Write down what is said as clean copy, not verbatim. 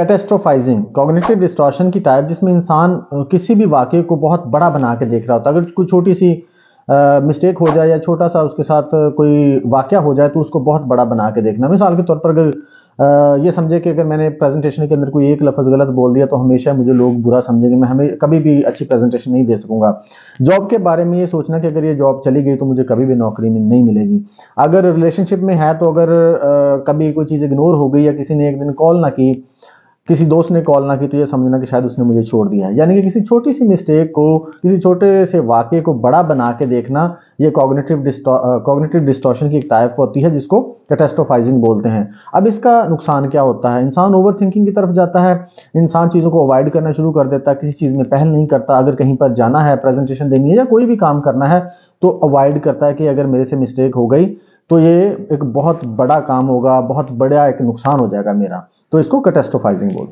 कैटास्ट्रोफाइजिंग cognitive distortion की type, जिसमें इंसान किसी भी वाक़ये को बहुत बड़ा बना के देख रहा होता है। अगर कोई छोटी सी मिस्टेक हो जाए या छोटा सा उसके साथ कोई वाक़या हो जाए तो उसको बहुत बड़ा बना के देखना। मिसाल के तौर पर अगर ये समझे कि अगर मैंने प्रेजेंटेशन के अंदर कोई एक लफ्ज़ गलत बोल दिया तो हमेशा मुझे लोग बुरा समझेंगे, मैं हमें कभी भी अच्छी प्रेजेंटेशन नहीं दे सकूंगा। जॉब के बारे में ये सोचना कि अगर ये जॉब चली गई तो मुझे कभी भी नौकरी में नहीं मिलेगी। अगर रिलेशनशिप में है तो अगर कभी कोई चीज़ इग्नोर हो गई या किसी ने एक दिन कॉल ना की, किसी दोस्त ने कॉल ना की, तो ये समझना कि शायद उसने मुझे छोड़ दिया है। यानी कि किसी छोटी सी मिस्टेक को, किसी छोटे से वाक़ये को बड़ा बना के देखना, ये कॉग्निटिव डिस्टॉर्शन की एक टाइप होती है जिसको कैटास्ट्रोफाइजिंग बोलते हैं। अब इसका नुकसान क्या होता है? इंसान ओवर थिंकिंग की तरफ जाता है, इंसान चीज़ों को अवॉइड करना शुरू कर देता है, किसी चीज़ में पहल नहीं करता। अगर कहीं पर जाना है, प्रेजेंटेशन देनी है या कोई भी काम करना है तो अवॉइड करता है कि अगर मेरे से मिस्टेक हो गई तो ये एक बहुत बड़ा काम होगा, बहुत बड़ा एक नुकसान हो जाएगा मेरा। तो इसको कैटास्ट्रोफाइजिंग बोलते हैं।